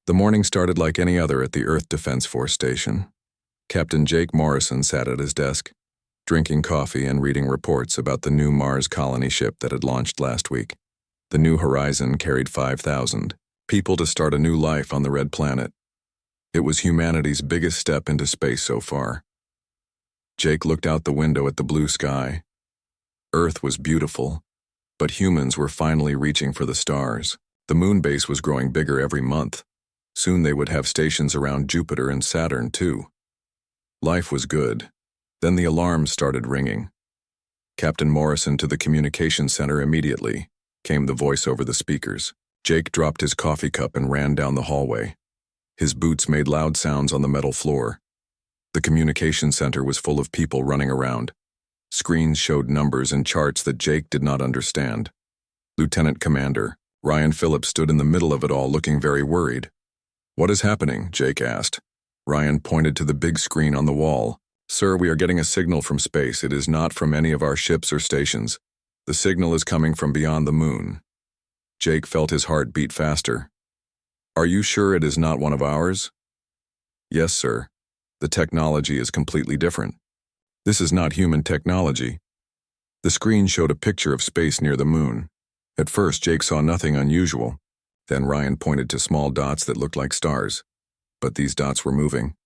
The morning started like any other at the Earth Defense Force station. Captain Jake Morrison sat at his desk, drinking coffee and reading reports about the new Mars colony ship that had launched last week. The New Horizon carried 5,000 people to start a new life on the Red Planet. It was humanity's biggest step into space so far. Jake looked out the window at the blue sky. Earth was beautiful, but humans were finally reaching for the stars. The moon base was growing bigger every month. Soon they would have stations around Jupiter and Saturn, too. Life was good. Then the alarms started ringing. Captain Morrison to the communications center immediately, came the voice over the speakers. Jake dropped his coffee cup and ran down the hallway. His boots made loud sounds on the metal floor. The communications center was full of people running around. Screens showed numbers and charts that Jake did not understand. Lieutenant Commander Ryan Phillips stood in the middle of it all, looking very worried. "What is happening?" Jake asked. Ryan pointed to the big screen on the wall. "Sir, we are getting a signal from space. It is not from any of our ships or stations. The signal is coming from beyond the moon." Jake felt his heart beat faster. "Are you sure it is not one of ours?" "Yes, sir. The technology is completely different. This is not human technology." The screen showed a picture of space near the moon. At first, Jake saw nothing unusual. Then Ryan pointed to small dots that looked like stars. But these dots were moving.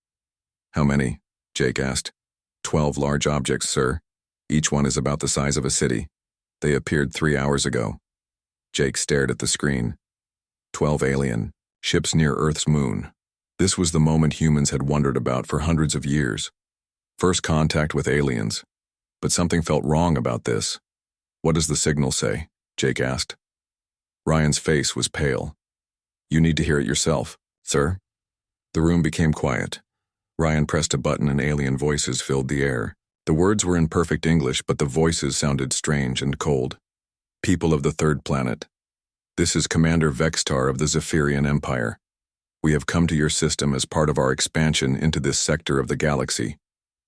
"How many?" Jake asked. 12 large objects, sir. Each one is about the size of a city. They appeared 3 hours ago." Jake stared at the screen. 12 alien ships near Earth's moon. This was the moment humans had wondered about for hundreds of years. First contact with aliens. But something felt wrong about this. "What does the signal say?" Jake asked. Ryan's face was pale. "You need to hear it yourself, sir." The room became quiet. Ryan pressed a button and alien voices filled the air. The words were in perfect English, but the voices sounded strange and cold. "People of the third planet. This is Commander Vextar of the Zephyrian Empire. We have come to your system as part of our expansion into this sector of the galaxy.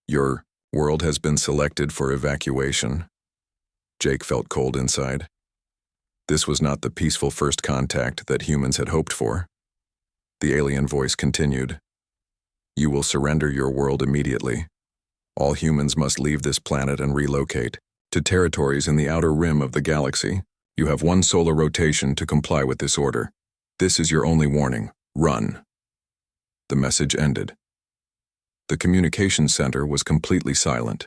Your world has been selected for evacuation." Jake felt cold inside. This was not the peaceful first contact that humans had hoped for. The alien voice continued. "You will surrender your world immediately. All humans must leave this planet and relocate to territories in the outer rim of the galaxy. You have 1 solar rotation to comply with this order. This is your only warning. Run." The message ended. The communications center was completely silent.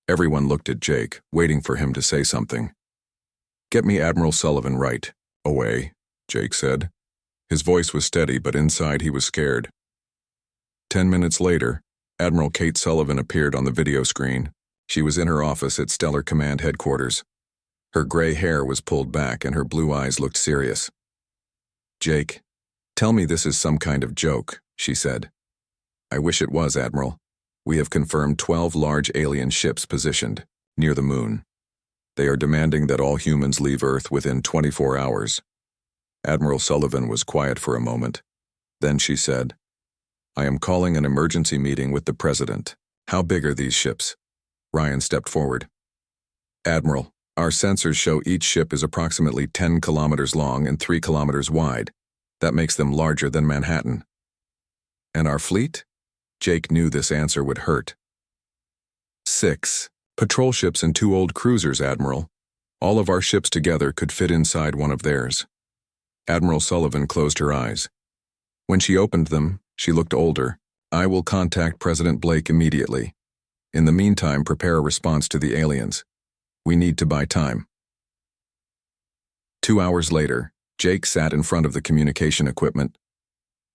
Everyone looked at Jake, waiting for him to say something. "Get me Admiral Sullivan right away," Jake said. His voice was steady, but inside he was scared. 10 minutes later, Admiral Kate Sullivan appeared on the video screen. She was in her office at Stellar Command headquarters. Her gray hair was pulled back and her blue eyes looked serious. "Jake, tell me this is some kind of joke," she said. "I wish it was, Admiral. We have confirmed 12 large alien ships positioned near the moon. They are demanding that all humans leave Earth within 24 hours. Admiral Sullivan was quiet for a moment. Then she said, "I am calling an emergency meeting with the President. How big are these ships?" Ryan stepped forward. "Admiral, our sensors show each ship is approximately 10 kilometers long and 3 kilometers wide. That makes them larger than Manhattan." "And our fleet?" Jake knew this answer would hurt. 6 patrol ships and 2 old cruisers, Admiral. All of our ships together could fit inside one of theirs." Admiral Sullivan closed her eyes. When she opened them, she looked older. "I will contact President Blake immediately. In the meantime, prepare a response to the aliens. We need to buy time." 2 hours later, Jake sat in front of the communication equipment.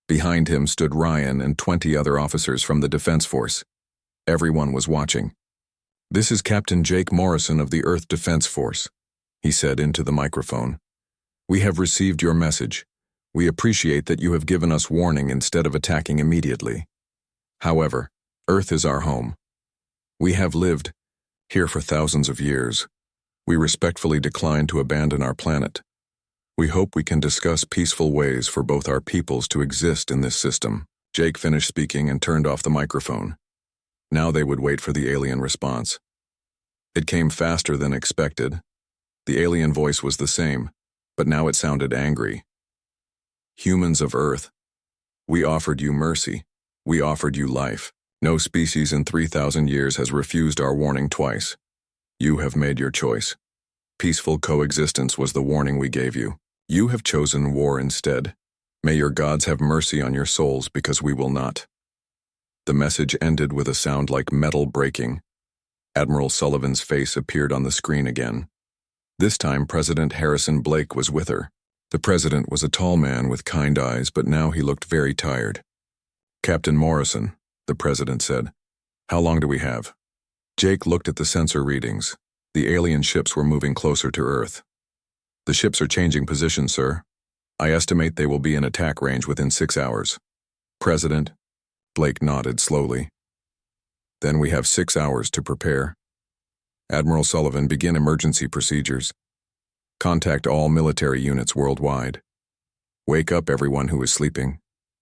Behind him stood Ryan and 20 other officers from the Defense Force. Everyone was watching. "This is Captain Jake Morrison of the Earth Defense Force," he said into the microphone. "We have received your message. We appreciate that you have given us warning instead of attacking immediately. However, Earth is our home. We have lived here for thousands of years. We respectfully decline to abandon our planet. We hope we can discuss peaceful ways for both our peoples to exist in this system." Jake finished speaking and turned off the microphone. Now they would wait for the alien response. It came faster than expected. The alien voice was the same, but now it sounded angry. "Humans of Earth, We offered you mercy. We offered you life. No species in 3,000 years has refused our warning twice. You have made your choice. Peaceful coexistence was the warning we gave you. You have chosen war instead. May your gods have mercy on your souls because we will not. The message ended with a sound like metal breaking. Admiral Sullivan's face appeared on the screen again. This time President Harrison Blake was with her. The president was a tall man with kind eyes, but now he looked very tired. Captain Morrison, the president said, how long do we have? Jake looked at the sensor readings. The alien ships were moving closer to Earth. The ships are changing position, sir. I estimate they will be in attack range within 6 hours. President, Blake nodded slowly. Then we have 6 hours to prepare. Admiral Sullivan, begin emergency procedures. Contact all military units worldwide. Wake up everyone who is sleeping.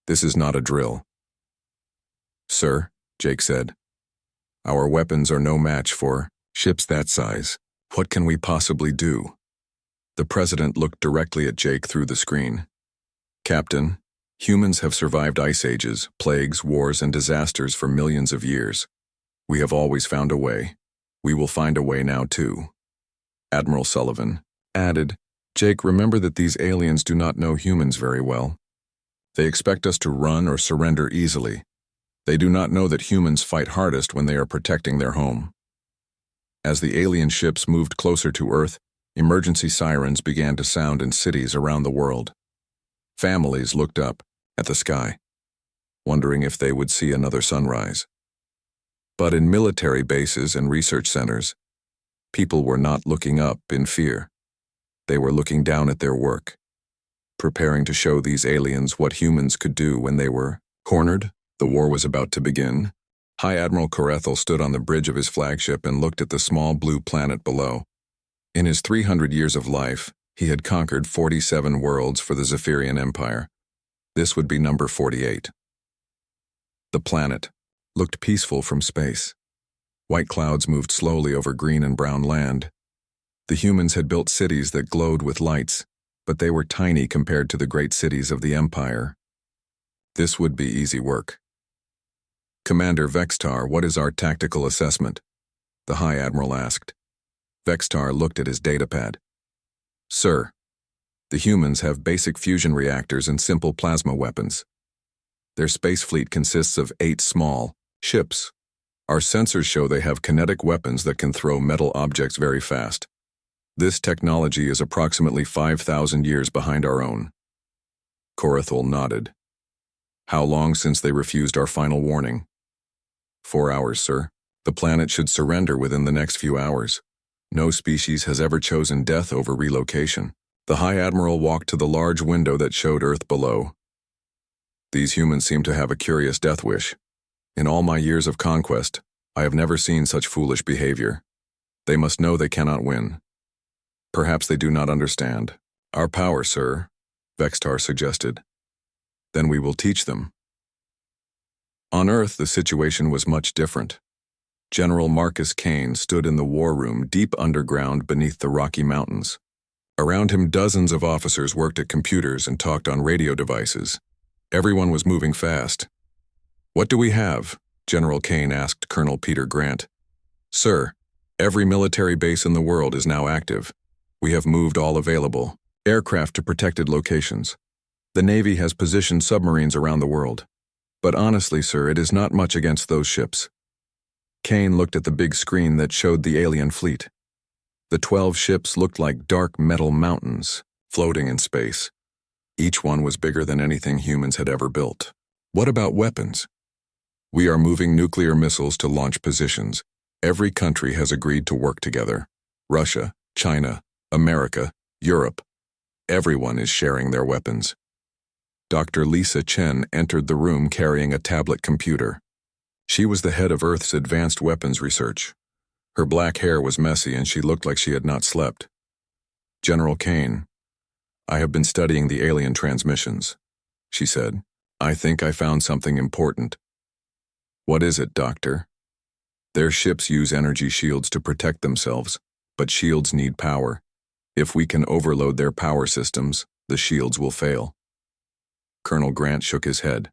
This is not a drill. Sir, Jake said, our weapons are no match for ships that size. What can we possibly do? The president looked directly at Jake through the screen. Captain, humans have survived ice ages, plagues, wars, and disasters for millions of years. We have always found a way. We will find a way now too. Admiral Sullivan added, Jake, remember that these aliens do not know humans very well. They expect us to run or surrender easily. They do not know that humans fight hardest when they are protecting their home. As the alien ships moved closer to Earth, emergency sirens began to sound in cities around the world. Families looked up at the sky, wondering if they would see another sunrise. But in military bases and research centers, people were not looking up in fear. They were looking down at their work, preparing to show these aliens what humans could do when they were cornered. The war was about to begin. High Admiral Corethel stood on the bridge of his flagship and looked at the small blue planet below. In his 300 years of life, he had conquered 47 worlds for the Zephyrian Empire. This would be number 48. The planet looked peaceful from space. White clouds moved slowly over green and brown land. The humans had built cities that glowed with lights, but they were tiny compared to the great cities of the Empire. This would be easy work. Commander Vextar, what is our tactical assessment? The High Admiral asked. Vextar looked at his datapad. Sir, the humans have basic fusion reactors and simple plasma weapons. Their space fleet consists of 8 small ships. Our sensors show they have kinetic weapons that can throw metal objects very fast. This technology is approximately 5,000 years behind our own. Corethel nodded. How long since they refused our final warning? 4 hours, sir. The planet should surrender within the next few hours. No species has ever chosen death over relocation. The High Admiral walked to the large window that showed Earth below. These humans seem to have a curious death wish. In all my years of conquest, I have never seen such foolish behavior. They must know they cannot win. Perhaps they do not understand our power, sir, Vextar suggested. Then we will teach them. On Earth, the situation was much different. General Marcus Kane stood in the war room deep underground beneath the Rocky Mountains. Around him, dozens of officers worked at computers and talked on radio devices. Everyone was moving fast. What do we have? General Kane asked Colonel Peter Grant. Sir, every military base in the world is now active. We have moved all available aircraft to protected locations. The Navy has positioned submarines around the world. But honestly, sir, it is not much against those ships. Kane looked at the big screen that showed the alien fleet. The 12 ships looked like dark metal mountains floating in space. Each one was bigger than anything humans had ever built. What about weapons? We are moving nuclear missiles to launch positions. Every country has agreed to work together. Russia, China, America, Europe. Everyone is sharing their weapons. Dr. Lisa Chen entered the room carrying a tablet computer. She was the head of Earth's advanced weapons research. Her black hair was messy and she looked like she had not slept. General Kane, I have been studying the alien transmissions, she said. I think I found something important. What is it, Doctor? Their ships use energy shields to protect themselves, but shields need power. If we can overload their power systems, the shields will fail. Colonel Grant shook his head.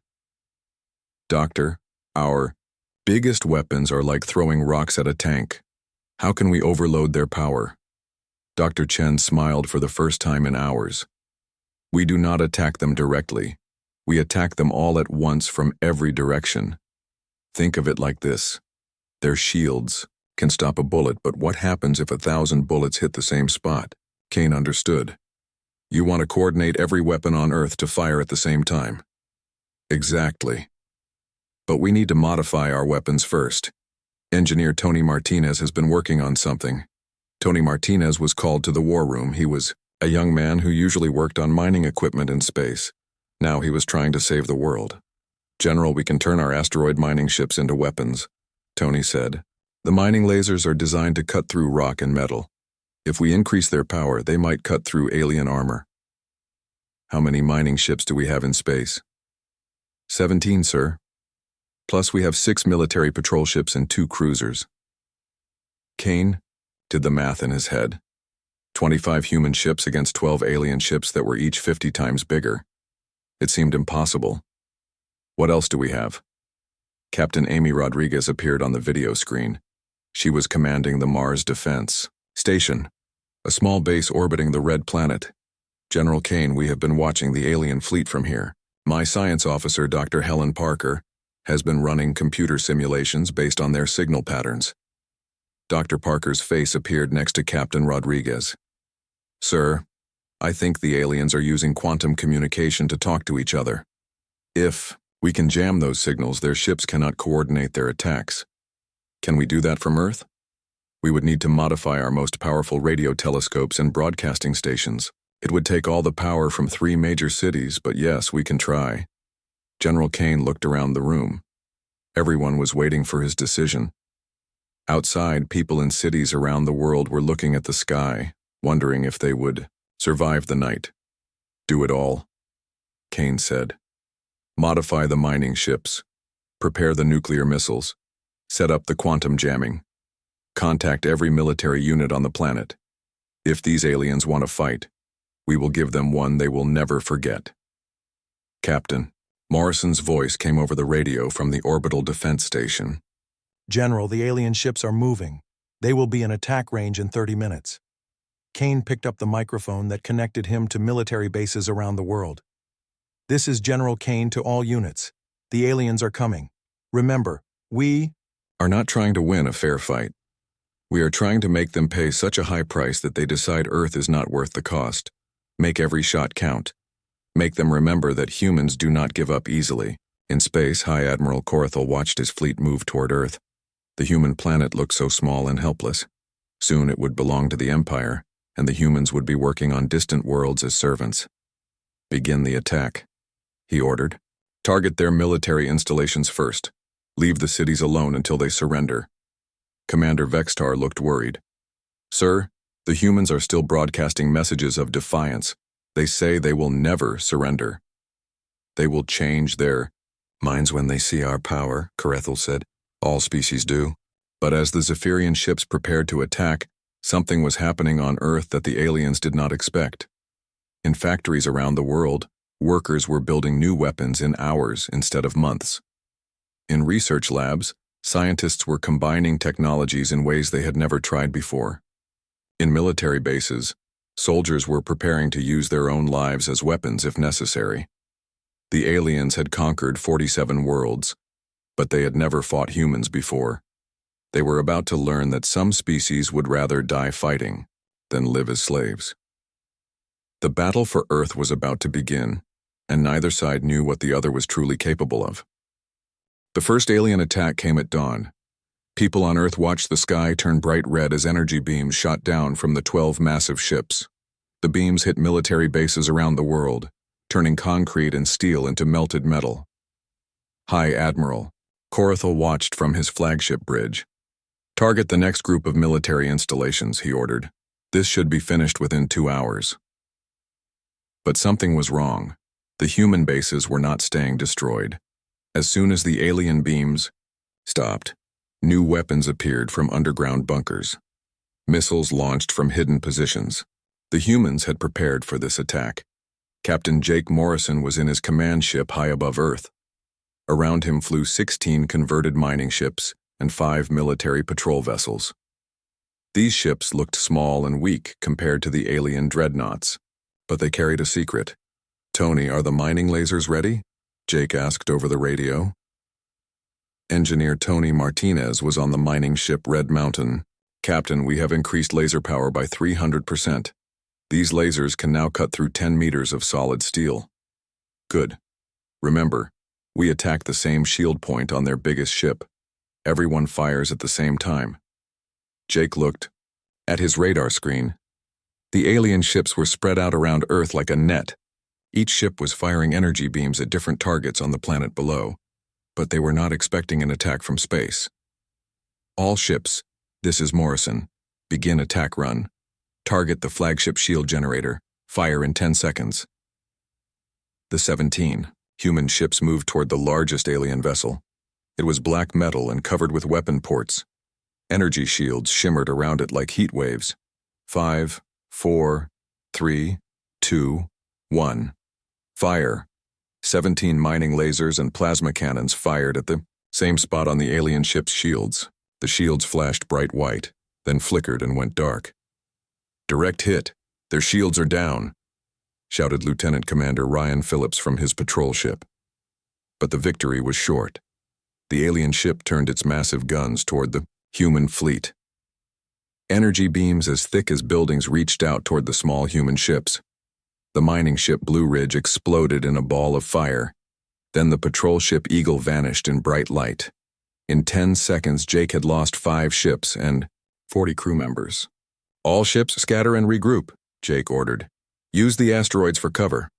Doctor, our biggest weapons are like throwing rocks at a tank. How can we overload their power? Dr. Chen smiled for the first time in hours. We do not attack them directly. We attack them all at once from every direction. Think of it like this. Their shields can stop a bullet, but what happens if 1,000 bullets hit the same spot? Kane understood. You want to coordinate every weapon on Earth to fire at the same time. Exactly. But we need to modify our weapons first. Engineer Tony Martinez has been working on something. Tony Martinez was called to the war room. He was a young man who usually worked on mining equipment in space. Now he was trying to save the world. General, we can turn our asteroid mining ships into weapons, Tony said. The mining lasers are designed to cut through rock and metal. If we increase their power, they might cut through alien armor. How many mining ships do we have in space? 17, sir. Plus we have 6 military patrol ships and 2 cruisers. Kane did the math in his head. 25 human ships against 12 alien ships that were each 50 times bigger. It seemed impossible. What else do we have? Captain Amy Rodriguez appeared on the video screen. She was commanding the Mars Defense Station, a small base orbiting the Red Planet. General Kane, we have been watching the alien fleet from here. My science officer, Dr. Helen Parker, has been running computer simulations based on their signal patterns. Dr. Parker's face appeared next to Captain Rodriguez. Sir, I think the aliens are using quantum communication to talk to each other. If we can jam those signals, their ships cannot coordinate their attacks. Can we do that from Earth? We would need to modify our most powerful radio telescopes and broadcasting stations. It would take all the power from 3 major cities, but yes, we can try. General Kane looked around the room. Everyone was waiting for his decision. Outside, people in cities around the world were looking at the sky, wondering if they would survive the night. Do it all, Kane said. Modify the mining ships. Prepare the nuclear missiles. Set up the quantum jamming. Contact every military unit on the planet. If these aliens want to fight, we will give them one they will never forget. Captain, Morrison's voice came over the radio from the orbital defense station. General, the alien ships are moving. They will be in attack range in 30 minutes. Kane picked up the microphone that connected him to military bases around the world. This is General Kane to all units. The aliens are coming. Remember, we are not trying to win a fair fight. We are trying to make them pay such a high price that they decide Earth is not worth the cost. Make every shot count. Make them remember that humans do not give up easily. In space, High Admiral Corathel watched his fleet move toward Earth. The human planet looked so small and helpless. Soon it would belong to the Empire, and the humans would be working on distant worlds as servants. Begin the attack, he ordered. Target their military installations first. Leave the cities alone until they surrender. Commander Vextar looked worried. Sir, the humans are still broadcasting messages of defiance. They say they will never surrender. They will change their minds when they see our power, Corathel said. All species do. But as the Zephyrian ships prepared to attack, something was happening on Earth that the aliens did not expect. In factories around the world, workers were building new weapons in hours instead of months. In research labs, scientists were combining technologies in ways they had never tried before. In military bases, soldiers were preparing to use their own lives as weapons if necessary. The aliens had conquered 47 worlds, but they had never fought humans before. They were about to learn that some species would rather die fighting than live as slaves. The battle for Earth was about to begin, and neither side knew what the other was truly capable of. The first alien attack came at dawn. People on Earth watched the sky turn bright red as energy beams shot down from the 12 massive ships. The beams hit military bases around the world, turning concrete and steel into melted metal. High Admiral Corathel watched from his flagship bridge. Target the next group of military installations, he ordered. This should be finished within 2 hours. But something was wrong. The human bases were not staying destroyed. As soon as the alien beams stopped, new weapons appeared from underground bunkers. Missiles launched from hidden positions. The humans had prepared for this attack. Captain Jake Morrison was in his command ship high above Earth. Around him flew 16 converted mining ships and 5 military patrol vessels. These ships looked small and weak compared to the alien dreadnoughts, but they carried a secret. "Tony, are the mining lasers ready?" Jake asked over the radio. Engineer Tony Martinez was on the mining ship Red Mountain. "Captain, we have increased laser power by 300%. These lasers can now cut through 10 meters of solid steel." "Good. Remember, we attack the same shield point on their biggest ship. Everyone fires at the same time." Jake looked at his radar screen. The alien ships were spread out around Earth like a net. Each ship was firing energy beams at different targets on the planet below, but they were not expecting an attack from space. "All ships, this is Morrison. Begin attack run. Target the flagship shield generator. Fire in 10 seconds. The 17 human ships moved toward the largest alien vessel. It was black metal and covered with weapon ports. Energy shields shimmered around it like heat waves. 5, 4, 3, 2, 1. Fire. 17 mining lasers and plasma cannons fired at the same spot on the alien ship's shields. The shields flashed bright white, then flickered and went dark. "Direct hit. Their shields are down," shouted Lieutenant Commander Ryan Phillips from his patrol ship. But the victory was short. The alien ship turned its massive guns toward the human fleet. Energy beams as thick as buildings reached out toward the small human ships. The mining ship Blue Ridge exploded in a ball of fire. Then the patrol ship Eagle vanished in bright light. In 10 seconds, Jake had lost 5 ships and 40 crew members. "All ships scatter and regroup," Jake ordered. "Use the asteroids for cover."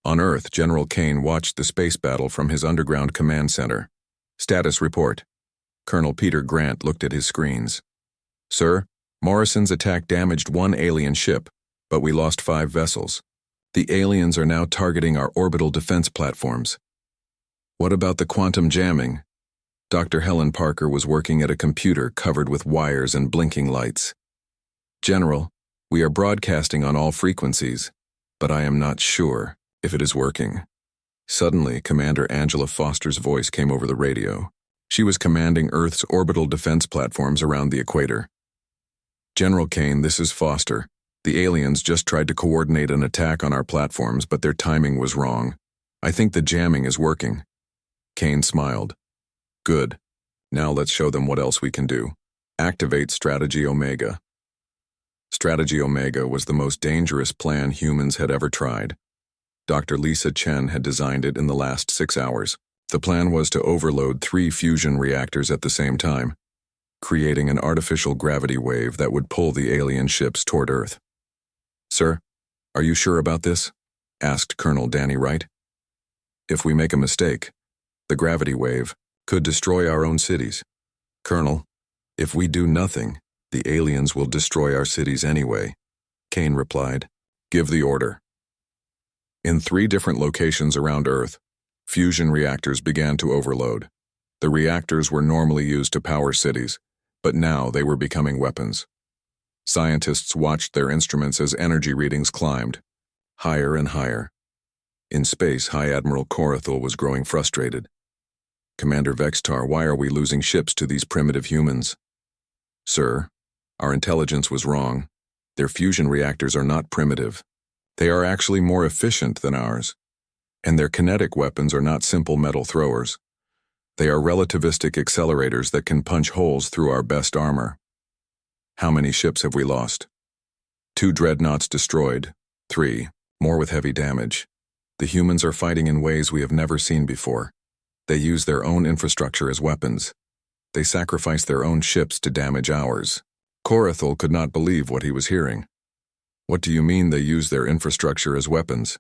On Earth, General Kane watched the space battle from his underground command center. "Status report." Colonel Peter Grant looked at his screens. "Sir, Morrison's attack damaged 1 alien ship, but we lost 5 vessels. The aliens are now targeting our orbital defense platforms." "What about the quantum jamming?" Dr. Helen Parker was working at a computer covered with wires and blinking lights. "General, we are broadcasting on all frequencies, but I am not sure if it is working." Suddenly, Commander Angela Foster's voice came over the radio. She was commanding Earth's orbital defense platforms around the equator. "General Kane, this is Foster. The aliens just tried to coordinate an attack on our platforms, but their timing was wrong. I think the jamming is working." Kane smiled. "Good. Now let's show them what else we can do. Activate Strategy Omega." Strategy Omega was the most dangerous plan humans had ever tried. Dr. Lisa Chen had designed it in the last 6 hours. The plan was to overload 3 fusion reactors at the same time, creating an artificial gravity wave that would pull the alien ships toward Earth. "Sir, are you sure about this?" asked Colonel Danny Wright. "If we make a mistake, the gravity wave could destroy our own cities." "Colonel, if we do nothing, the aliens will destroy our cities anyway," Kane replied. "Give the order." In 3 different locations around Earth, fusion reactors began to overload. The reactors were normally used to power cities, but now they were becoming weapons. Scientists watched their instruments as energy readings climbed, higher and higher. In space, High Admiral Corathel was growing frustrated. "Commander Vextar, why are we losing ships to these primitive humans?" "Sir, our intelligence was wrong. Their fusion reactors are not primitive. They are actually more efficient than ours. And their kinetic weapons are not simple metal throwers. They are relativistic accelerators that can punch holes through our best armor." "How many ships have we lost?" 2 dreadnoughts destroyed, 3, more with heavy damage. The humans are fighting in ways we have never seen before. They use their own infrastructure as weapons. They sacrifice their own ships to damage ours. Corathel could not believe what he was hearing. "What do you mean they use their infrastructure as weapons?"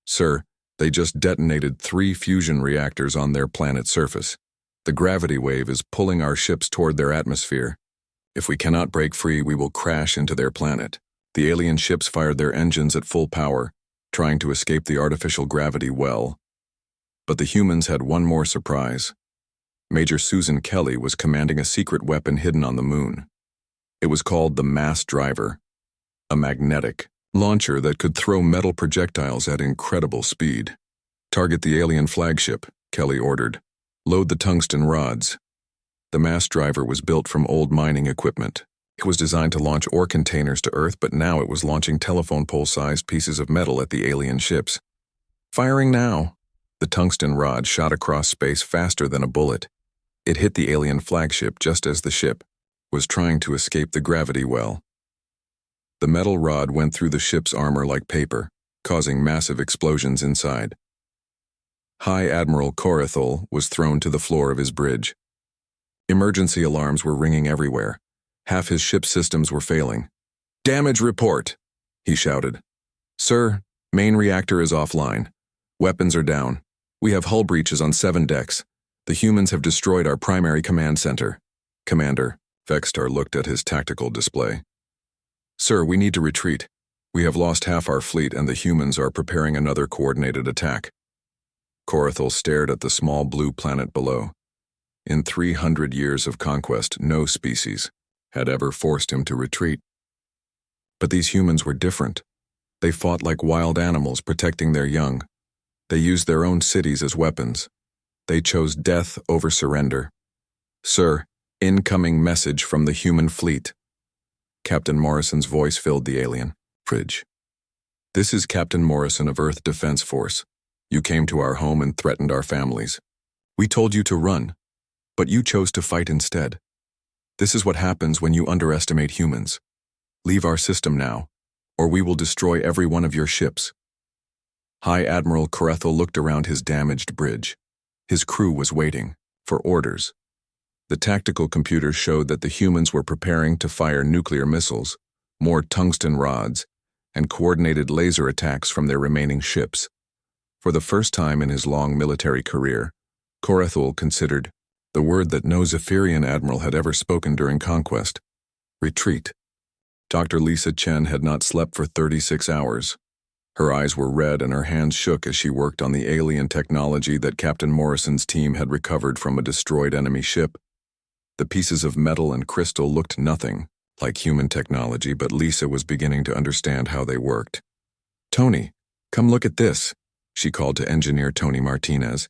"Sir, they just detonated 3 fusion reactors on their planet's surface. The gravity wave is pulling our ships toward their atmosphere. If we cannot break free, we will crash into their planet." The alien ships fired their engines at full power, trying to escape the artificial gravity well. But the humans had one more surprise. Major Susan Kelly was commanding a secret weapon hidden on the moon. It was called the Mass Driver, a magnetic launcher that could throw metal projectiles at incredible speed. "Target the alien flagship," Kelly ordered. Load the tungsten rods. The mass driver was built from old mining equipment. It was designed to launch ore containers to Earth, but now it was launching telephone pole-sized pieces of metal at the alien ships. Firing now. The tungsten rod shot across space faster than a bullet. It hit the alien flagship just as the ship was trying to escape the gravity well. The metal rod went through the ship's armor like paper, causing massive explosions inside. High Admiral Corathol was thrown to the floor of his bridge. Emergency alarms were ringing everywhere. Half his ship's systems were failing. "Damage report," he shouted. "Sir, main reactor is offline. Weapons are down. We have hull breaches on 7 decks. The humans have destroyed our primary command center." "Commander," Vextar looked at his tactical display. "Sir, we need to retreat. We have lost half our fleet and the humans are preparing another coordinated attack." Corathol stared at the small blue planet below. In 300 years of conquest, no species had ever forced him to retreat. But these humans were different. They fought like wild animals, protecting their young. They used their own cities as weapons. They chose death over surrender. "Sir, incoming message from the human fleet." Captain Morrison's voice filled the alien fridge. "This is Captain Morrison of Earth Defense Force. You came to our home and threatened our families. We told you to run, but you chose to fight instead. This is what happens when you underestimate humans. Leave our system now, or we will destroy every one of your ships." High Admiral Corathol looked around his damaged bridge. His crew was waiting for orders. The tactical computers showed that the humans were preparing to fire nuclear missiles, more tungsten rods, and coordinated laser attacks from their remaining ships. For the first time in his long military career, Corathol considered the word that no Zephyrian admiral had ever spoken during conquest: retreat. Dr. Lisa Chen had not slept for 36 hours. Her eyes were red and her hands shook as she worked on the alien technology that Captain Morrison's team had recovered from a destroyed enemy ship. The pieces of metal and crystal looked nothing like human technology, but Lisa was beginning to understand how they worked. "Tony, come look at this," she called to engineer Tony Martinez.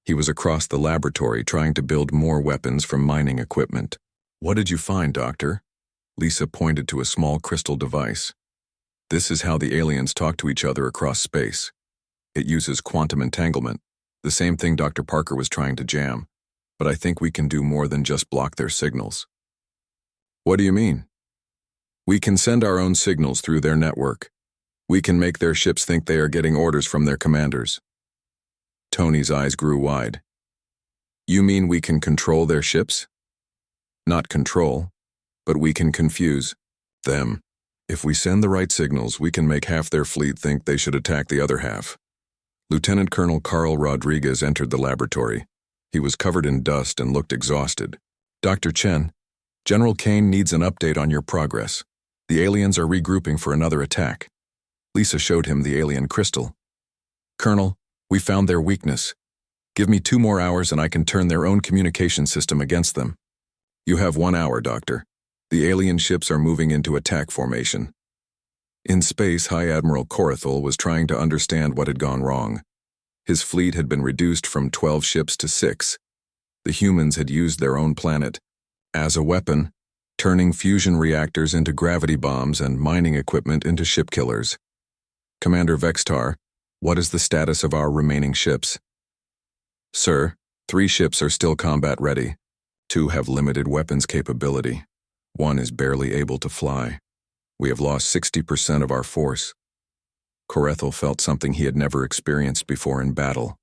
He was across the laboratory trying to build more weapons from mining equipment. "What did you find, Doctor?" Lisa pointed to a small crystal device. "This is how the aliens talk to each other across space. It uses quantum entanglement, the same thing Dr. Parker was trying to jam, but I think we can do more than just block their signals." "What do you mean?" "We can send our own signals through their network. We can make their ships think they are getting orders from their commanders." Tony's eyes grew wide. "You mean we can control their ships?" "Not control, but we can confuse them. If we send the right signals, we can make half their fleet think they should attack the other half." Lieutenant Colonel Carl Rodriguez entered the laboratory. He was covered in dust and looked exhausted. "Dr. Chen, General Kane needs an update on your progress. The aliens are regrouping for another attack." Lisa showed him the alien crystal. "Colonel, we found their weakness. Give me 2 more hours and I can turn their own communication system against them." "You have 1 hour, Doctor. The alien ships are moving into attack formation." In space, High Admiral Corathol was trying to understand what had gone wrong. His fleet had been reduced from 12 ships to 6. The humans had used their own planet as a weapon, turning fusion reactors into gravity bombs and mining equipment into ship killers. "Commander Vextar, what is the status of our remaining ships?" "Sir, 3 ships are still combat ready. 2 have limited weapons capability. 1 is barely able to fly. We have lost 60% of our force." Corathol felt something he had never experienced before in battle: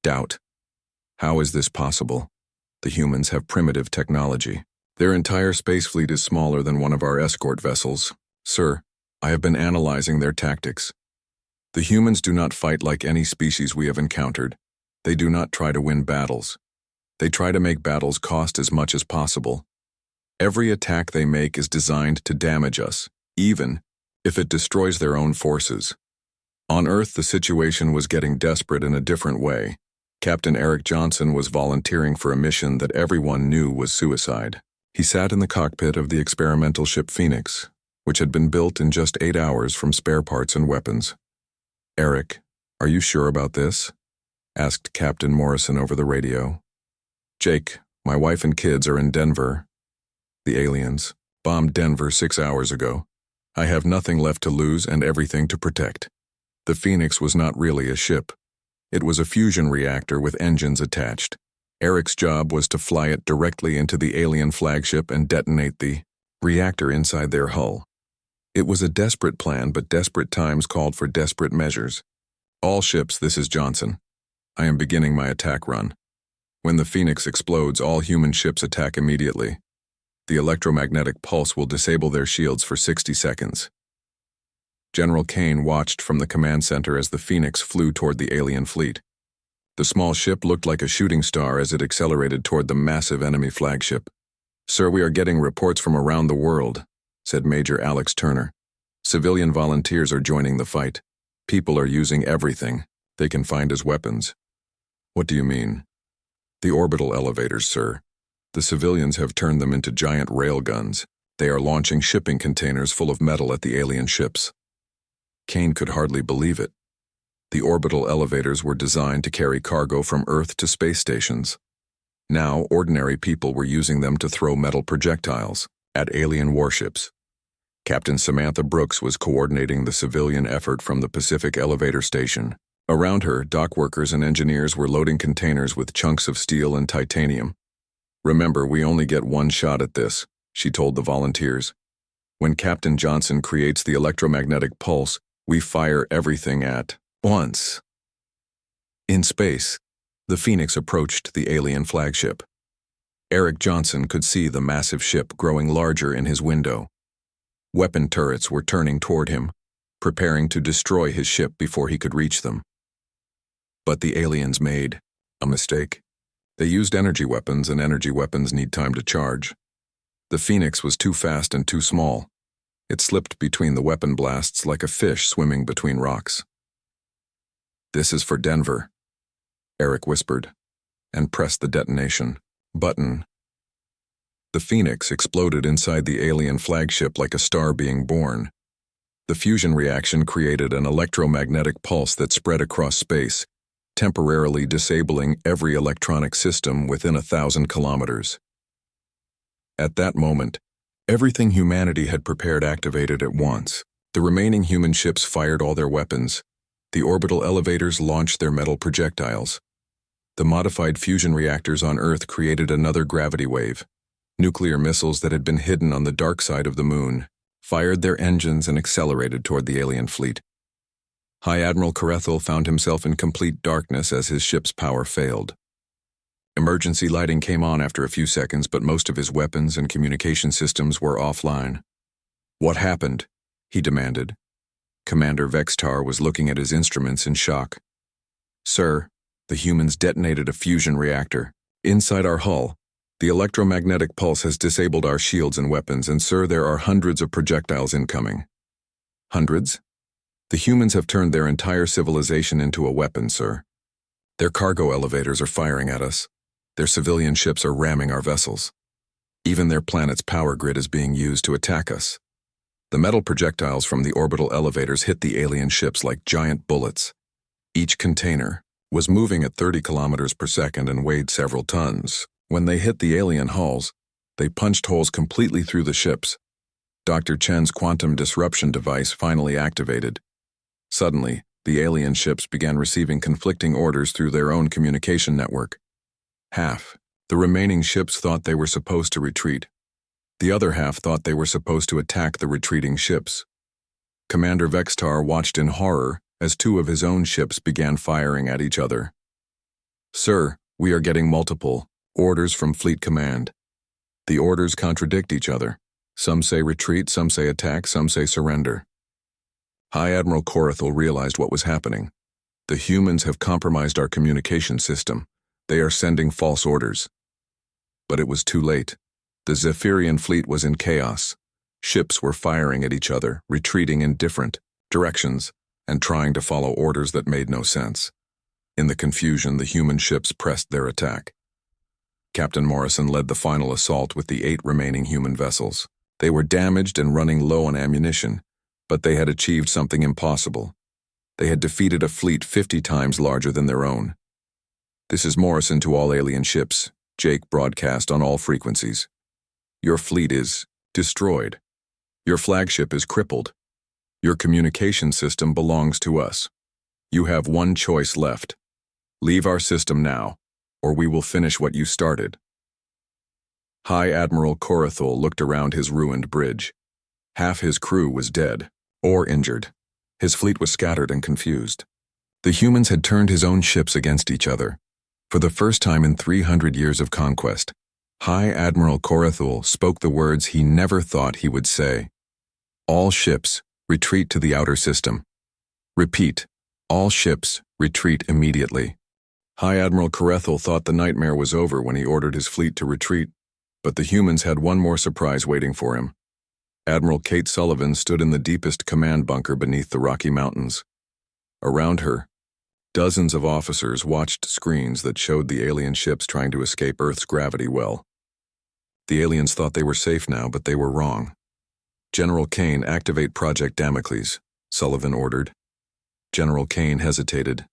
doubt. How is this possible? The humans have primitive technology. Their entire space fleet is smaller than one of our escort vessels. "Sir, I have been analyzing their tactics. The humans do not fight like any species we have encountered. They do not try to win battles. They try to make battles cost as much as possible. Every attack they make is designed to damage us, even if it destroys their own forces." On Earth, the situation was getting desperate in a different way. Captain Eric Johnson was volunteering for a mission that everyone knew was suicide. He sat in the cockpit of the experimental ship Phoenix, which had been built in just 8 hours from spare parts and weapons. "Eric, are you sure about this?" asked Captain Morrison over the radio. Jake, my wife and kids are in Denver. The aliens bombed Denver 6 hours ago. I have nothing left to lose and everything to protect. The Phoenix was not really a ship. It was a fusion reactor with engines attached. Eric's job was to fly it directly into the alien flagship and detonate the reactor inside their hull. It was a desperate plan, but desperate times called for desperate measures. All ships, this is Johnson. I am beginning my attack run. When the Phoenix explodes, all human ships attack immediately. The electromagnetic pulse will disable their shields for 60 seconds. General Kane watched from the command center as the Phoenix flew toward the alien fleet. The small ship looked like a shooting star as it accelerated toward the massive enemy flagship. Sir, we are getting reports from around the world, said Major Alex Turner. Civilian volunteers are joining the fight. People are using everything they can find as weapons. What do you mean? The orbital elevators, sir. The civilians have turned them into giant rail guns. They are launching shipping containers full of metal at the alien ships. Kane could hardly believe it. The orbital elevators were designed to carry cargo from Earth to space stations. Now, ordinary people were using them to throw metal projectiles at alien warships. Captain Samantha Brooks was coordinating the civilian effort from the Pacific Elevator Station. Around her, dock workers and engineers were loading containers with chunks of steel and titanium. Remember, we only get one shot at this, she told the volunteers. When Captain Johnson creates the electromagnetic pulse, we fire everything at once. In space, the Phoenix approached the alien flagship. Eric Johnson could see the massive ship growing larger in his window. Weapon turrets were turning toward him, preparing to destroy his ship before he could reach them. But the aliens made a mistake. They used energy weapons, and energy weapons need time to charge. The Phoenix was too fast and too small. It slipped between the weapon blasts like a fish swimming between rocks. This is for Denver, Eric whispered, and pressed the detonation button. The Phoenix exploded inside the alien flagship like a star being born. The fusion reaction created an electromagnetic pulse that spread across space, temporarily disabling every electronic system within 1,000 kilometers. At that moment, everything humanity had prepared activated at once. The remaining human ships fired all their weapons. The orbital elevators launched their metal projectiles. The modified fusion reactors on Earth created another gravity wave. Nuclear missiles that had been hidden on the dark side of the moon fired their engines and accelerated toward the alien fleet. High Admiral Carethel found himself in complete darkness as his ship's power failed. Emergency lighting came on after a few seconds, but most of his weapons and communication systems were offline. What happened? He demanded. Commander Vextar was looking at his instruments in shock. Sir, the humans detonated a fusion reactor. Inside our hull, the electromagnetic pulse has disabled our shields and weapons, and sir, there are hundreds of projectiles incoming. Hundreds? The humans have turned their entire civilization into a weapon, sir. Their cargo elevators are firing at us. Their civilian ships are ramming our vessels. Even their planet's power grid is being used to attack us. The metal projectiles from the orbital elevators hit the alien ships like giant bullets. Each container was moving at 30 kilometers per second and weighed several tons. When they hit the alien hulls, they punched holes completely through the ships. Dr. Chen's quantum disruption device finally activated. Suddenly, the alien ships began receiving conflicting orders through their own communication network. Half, the remaining ships, thought they were supposed to retreat. The other half thought they were supposed to attack the retreating ships. Commander Vextar watched in horror as two of his own ships began firing at each other. Sir, we are getting multiple orders from Fleet Command. The orders contradict each other. Some say retreat, some say attack, some say surrender. High Admiral Corethel realized what was happening. The humans have compromised our communication system. They are sending false orders. But it was too late. The Zephyrian fleet was in chaos. Ships were firing at each other, retreating in different directions, and trying to follow orders that made no sense. In the confusion, the human ships pressed their attack. Captain Morrison led the final assault with the 8 remaining human vessels. They were damaged and running low on ammunition, but they had achieved something impossible. They had defeated a fleet 50 times larger than their own. This is Morrison to all alien ships. Jake broadcast on all frequencies. Your fleet is destroyed. Your flagship is crippled. Your communication system belongs to us. You have one choice left. Leave our system now, or we will finish what you started. High Admiral Corathul looked around his ruined bridge. Half his crew was dead, or injured. His fleet was scattered and confused. The humans had turned his own ships against each other. For the first time in 300 years of conquest, High Admiral Corathul spoke the words he never thought he would say. All ships, retreat to the outer system. Repeat, all ships, retreat immediately. High Admiral Corathul thought the nightmare was over when he ordered his fleet to retreat, but the humans had one more surprise waiting for him. Admiral Kate Sullivan stood in the deepest command bunker beneath the Rocky Mountains. Around her, dozens of officers watched screens that showed the alien ships trying to escape Earth's gravity well. The aliens thought they were safe now, but they were wrong. General Kane, activate Project Damocles, Sullivan ordered. General Kane hesitated.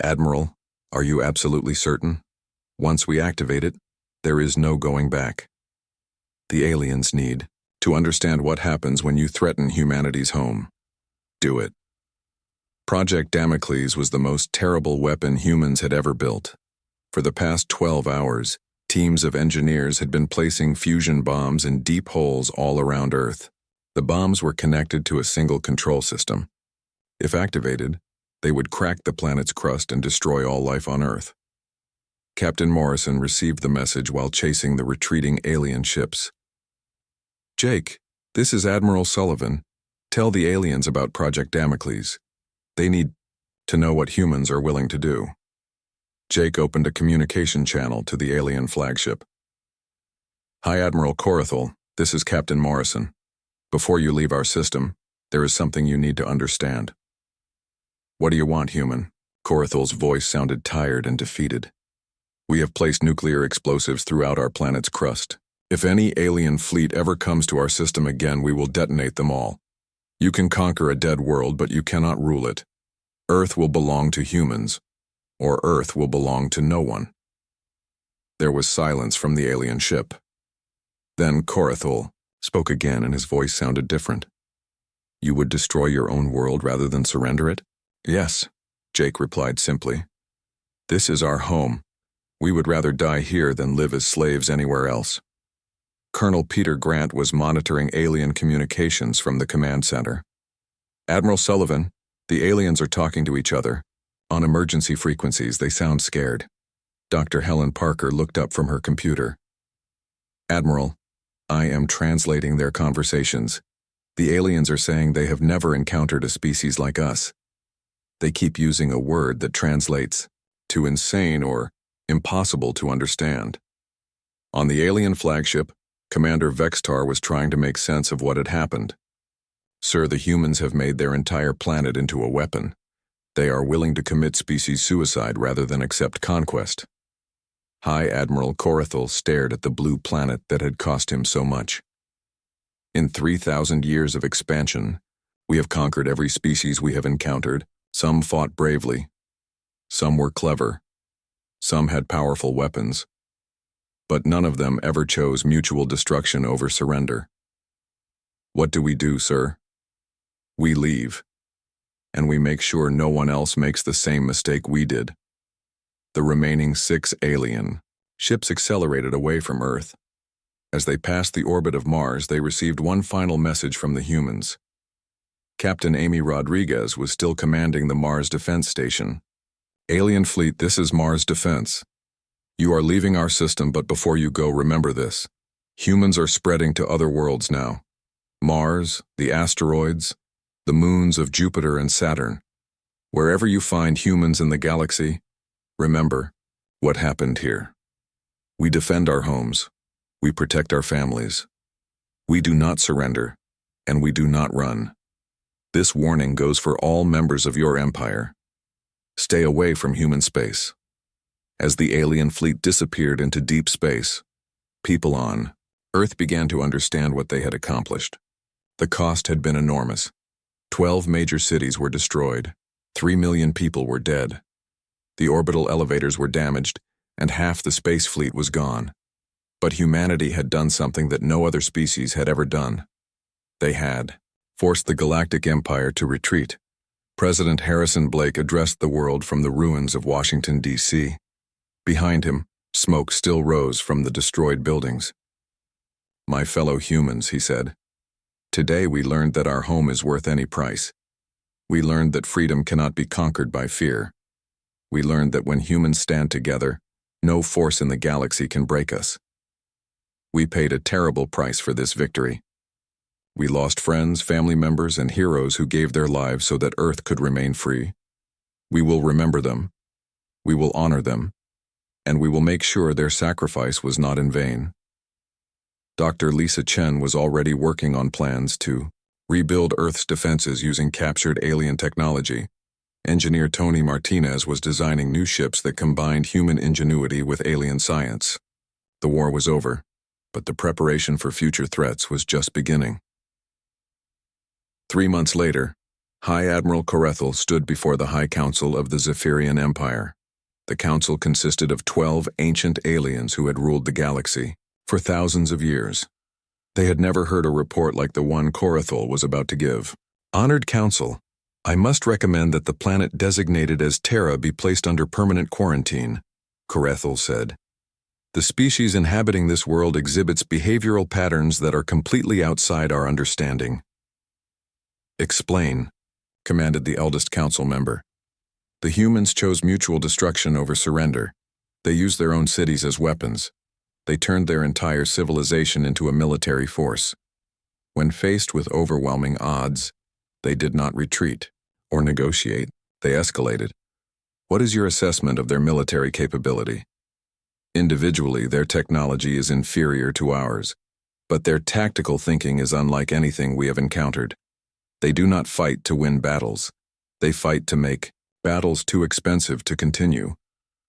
Admiral, are you absolutely certain? Once we activate it, there is no going back. The aliens need to understand what happens when you threaten humanity's home. Do it. Project Damocles was the most terrible weapon humans had ever built. For the past 12 hours, teams of engineers had been placing fusion bombs in deep holes all around Earth. The bombs were connected to a single control system. If activated, they would crack the planet's crust and destroy all life on Earth. Captain Morrison received the message while chasing the retreating alien ships. Jake, this is Admiral Sullivan. Tell the aliens about Project Damocles. They need to know what humans are willing to do. Jake opened a communication channel to the alien flagship. High Admiral Corathul, this is Captain Morrison. Before you leave our system, there is something you need to understand. What do you want, human? Corathul's voice sounded tired and defeated. We have placed nuclear explosives throughout our planet's crust. If any alien fleet ever comes to our system again, we will detonate them all. You can conquer a dead world, but you cannot rule it. Earth will belong to humans, or Earth will belong to no one. There was silence from the alien ship. Then Corathul spoke again, and his voice sounded different. You would destroy your own world rather than surrender it? Yes, Jake replied simply. This is our home. We would rather die here than live as slaves anywhere else. Colonel Peter Grant was monitoring alien communications from the command center. Admiral Sullivan, the aliens are talking to each other. On emergency frequencies, they sound scared. Dr. Helen Parker looked up from her computer. Admiral, I am translating their conversations. The aliens are saying they have never encountered a species like us. They keep using a word that translates to insane or impossible to understand. On the alien flagship, Commander Vextar was trying to make sense of what had happened. Sir, the humans have made their entire planet into a weapon. They are willing to commit species suicide rather than accept conquest. High Admiral Corathul stared at the blue planet that had cost him so much. In 3,000 years of expansion, we have conquered every species we have encountered. Some fought bravely. Some were clever. Some had powerful weapons. But none of them ever chose mutual destruction over surrender. What do we do, sir? We leave, and we make sure no one else makes the same mistake we did. The remaining 6 alien ships accelerated away from Earth. As they passed the orbit of Mars, they received one final message from the humans. Captain Amy Rodriguez was still commanding the Mars Defense Station. Alien fleet, this is Mars Defense. You are leaving our system, but before you go, remember this. Humans are spreading to other worlds now. Mars, the asteroids, the moons of Jupiter and Saturn. Wherever you find humans in the galaxy, remember what happened here. We defend our homes. We protect our families. We do not surrender, and we do not run. This warning goes for all members of your empire. Stay away from human space. As the alien fleet disappeared into deep space, people on Earth began to understand what they had accomplished. The cost had been enormous. 12 major cities were destroyed. 3 million people were dead. The orbital elevators were damaged, and half the space fleet was gone. But humanity had done something that no other species had ever done. They had forced the Galactic Empire to retreat. President Harrison Blake addressed the world from the ruins of Washington, D.C. Behind him, smoke still rose from the destroyed buildings. "My fellow humans," he said, "today we learned that our home is worth any price. We learned that freedom cannot be conquered by fear. We learned that when humans stand together, no force in the galaxy can break us. We paid a terrible price for this victory. We lost friends, family members, and heroes who gave their lives so that Earth could remain free. We will remember them. We will honor them. And we will make sure their sacrifice was not in vain." Dr. Lisa Chen was already working on plans to rebuild Earth's defenses using captured alien technology. Engineer Tony Martinez was designing new ships that combined human ingenuity with alien science. The war was over, but the preparation for future threats was just beginning. 3 months later, High Admiral Corethel stood before the High Council of the Zephyrian Empire. The council consisted of 12 ancient aliens who had ruled the galaxy for thousands of years. They had never heard a report like the one Corethel was about to give. "Honored Council, I must recommend that the planet designated as Terra be placed under permanent quarantine," Corethel said. "The species inhabiting this world exhibits behavioral patterns that are completely outside our understanding." "Explain," commanded the eldest council member. "The humans chose mutual destruction over surrender. They used their own cities as weapons. They turned their entire civilization into a military force. When faced with overwhelming odds, they did not retreat or negotiate. They escalated. What is your assessment of their military capability? Individually, their technology is inferior to ours, but their tactical thinking is unlike anything we have encountered. They do not fight to win battles. They fight to make battles too expensive to continue.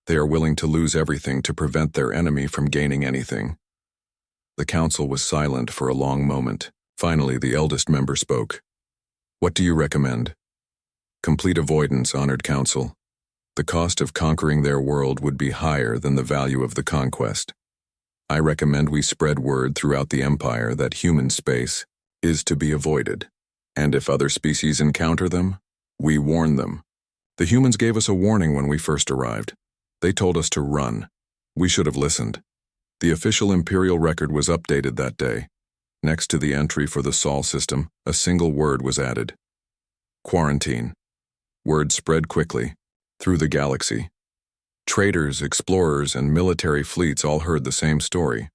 They are willing to lose everything to prevent their enemy from gaining anything." The council was silent for a long moment. Finally, the eldest member spoke. "What do you recommend?" "Complete avoidance, honored council. The cost of conquering their world would be higher than the value of the conquest. I recommend we spread word throughout the empire that human space is to be avoided. And if other species encounter them, we warn them. The humans gave us a warning when we first arrived. They told us to run. We should have listened. The official Imperial record was updated that day. Next to the entry for the Sol system, a single word was added. Quarantine. Word spread quickly, through the galaxy. Traders, explorers, and military fleets all heard the same story.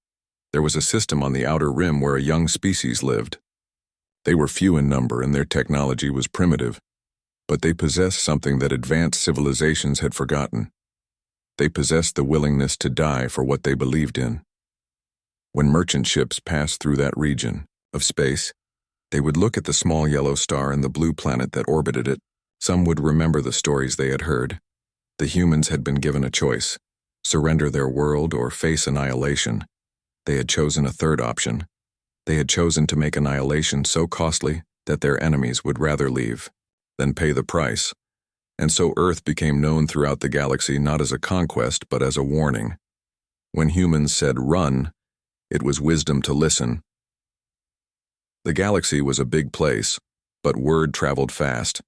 There was a system on the outer rim where a young species lived. They were few in number and their technology was primitive, but they possessed something that advanced civilizations had forgotten. They possessed the willingness to die for what they believed in. When merchant ships passed through that region of space, they would look at the small yellow star and the blue planet that orbited it. Some would remember the stories they had heard. The humans had been given a choice: surrender their world or face annihilation. They had chosen a third option. They had chosen to make annihilation so costly that their enemies would rather leave than pay the price. And so Earth became known throughout the galaxy not as a conquest but as a warning. When humans said run, it was wisdom to listen. The galaxy was a big place, but word traveled fast.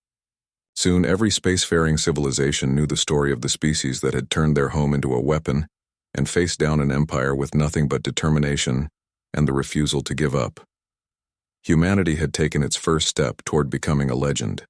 Soon every spacefaring civilization knew the story of the species that had turned their home into a weapon and faced down an empire with nothing but determination and the refusal to give up. Humanity had taken its first step toward becoming a legend.